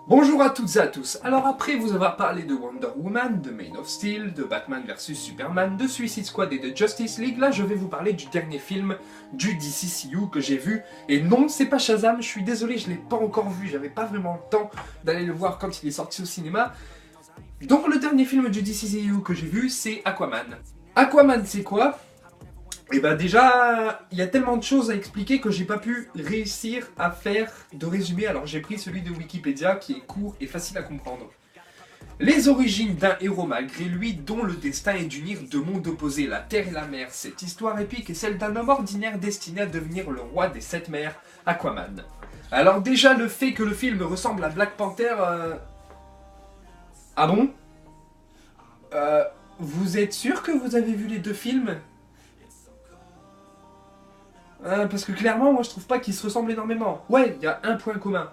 Bonjour à toutes et à tous. Alors après vous avoir parlé de Wonder Woman, de Man of Steel, de Batman vs Superman, de Suicide Squad et de Justice League, là je vais vous parler du dernier film du DCCU que j'ai vu. Et non, c'est pas Shazam, je suis désolé, je l'ai pas encore vu, j'avais pas vraiment le temps d'aller le voir quand il est sorti au cinéma. Donc le dernier film du DCCU que j'ai vu, c'est Aquaman. Aquaman, c'est quoi? Et bah déjà, il y a tellement de choses à expliquer que j'ai pas pu réussir à faire de résumé, alors j'ai pris celui de Wikipédia qui est court et facile à comprendre. Les origines d'un héros malgré lui dont le destin est d'unir deux mondes opposés, la terre et la mer. Cette histoire épique est celle d'un homme ordinaire destiné à devenir le roi des sept mers, Aquaman. Alors déjà, le fait que le film ressemble à Black Panther... Ah bon? Vous êtes sûr que vous avez vu les deux films? Parce que clairement, moi je trouve pas qu'ils se ressemblent énormément. Ouais, il y a un point commun.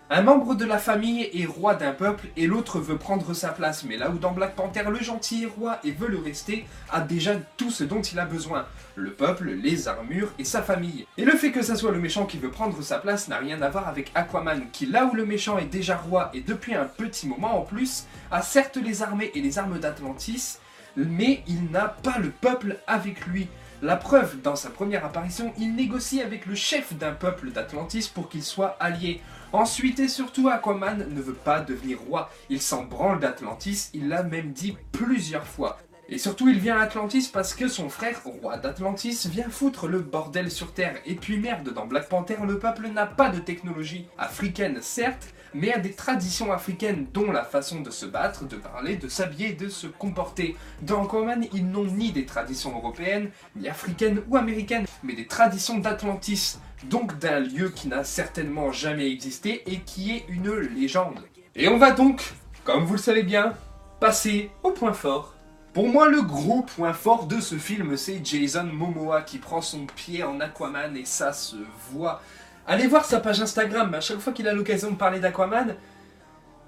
Un membre de la famille est roi d'un peuple et l'autre veut prendre sa place. Mais là où dans Black Panther, le gentil est roi et veut le rester, a déjà tout ce dont il a besoin. Le peuple, les armures et sa famille. Et le fait que ça soit le méchant qui veut prendre sa place n'a rien à voir avec Aquaman, qui là où le méchant est déjà roi et depuis un petit moment en plus, a certes les armées et les armes d'Atlantis, mais il n'a pas le peuple avec lui. La preuve, dans sa première apparition, il négocie avec le chef d'un peuple d'Atlantis pour qu'il soit allié. Ensuite et surtout, Aquaman ne veut pas devenir roi. Il s'en branle d'Atlantis, il l'a même dit plusieurs fois. Et surtout, il vient à Atlantis parce que son frère, roi d'Atlantis, vient foutre le bordel sur Terre. Et puis merde, dans Black Panther, le peuple n'a pas de technologie africaine, certes, mais a des traditions africaines, dont la façon de se battre, de parler, de s'habiller et de se comporter. Dans Aquaman, ils n'ont ni des traditions européennes, ni africaines ou américaines, mais des traditions d'Atlantis, donc d'un lieu qui n'a certainement jamais existé et qui est une légende. Et on va donc, comme vous le savez bien, passer au point fort. Pour moi, le gros point fort de ce film, c'est Jason Momoa qui prend son pied en Aquaman et ça se voit. Allez voir sa page Instagram, à chaque fois qu'il a l'occasion de parler d'Aquaman,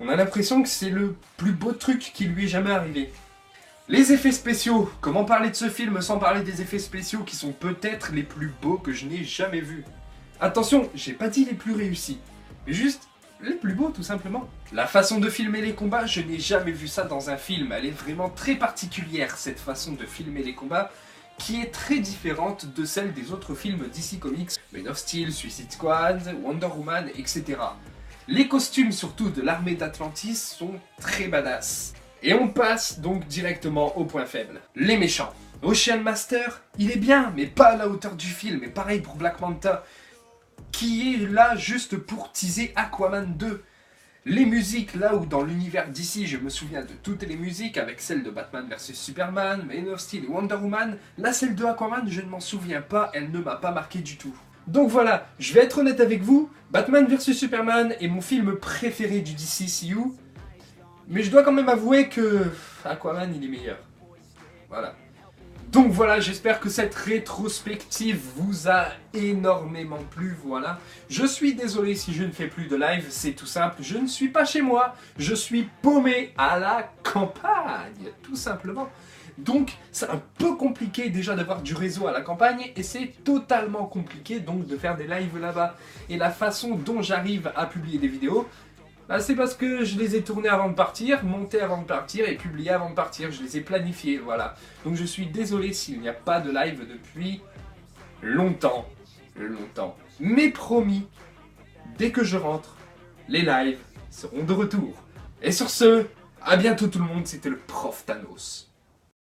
on a l'impression que c'est le plus beau truc qui lui est jamais arrivé. Les effets spéciaux, comment parler de ce film sans parler des effets spéciaux qui sont peut-être les plus beaux que je n'ai jamais vus. Attention, j'ai pas dit les plus réussis, mais juste les plus beaux tout simplement. La façon de filmer les combats, je n'ai jamais vu ça dans un film, elle est vraiment très particulière cette façon de filmer les combats, qui est très différente de celle des autres films DC Comics, Man of Steel, Suicide Squad, Wonder Woman, etc. Les costumes surtout de l'armée d'Atlantis sont très badass. Et on passe donc directement au point faible. Les méchants. Ocean Master, il est bien, mais pas à la hauteur du film, et pareil pour Black Manta, qui est là juste pour teaser Aquaman 2. Les musiques, là où dans l'univers d'ici, je me souviens de toutes les musiques, avec celle de Batman vs Superman, Man of Steel et Wonder Woman, là celle de Aquaman, je ne m'en souviens pas, elle ne m'a pas marqué du tout. Donc voilà, je vais être honnête avec vous, Batman vs Superman est mon film préféré du DCCU, mais je dois quand même avouer que Aquaman il est meilleur. Voilà. Donc voilà, j'espère que cette rétrospective vous a énormément plu, voilà. Je suis désolé si je ne fais plus de live, c'est tout simple, je ne suis pas chez moi, je suis paumé à la campagne, tout simplement. Donc c'est un peu compliqué déjà d'avoir du réseau à la campagne et c'est totalement compliqué donc de faire des lives là-bas. Et la façon dont j'arrive à publier des vidéos, bah, c'est parce que je les ai tournés avant de partir, montés avant de partir et publiés avant de partir. Je les ai planifiés, voilà. Donc je suis désolé s'il n'y a pas de live depuis longtemps. Mais promis, dès que je rentre, les lives seront de retour. Et sur ce, à bientôt tout le monde, c'était le Prof Thanos.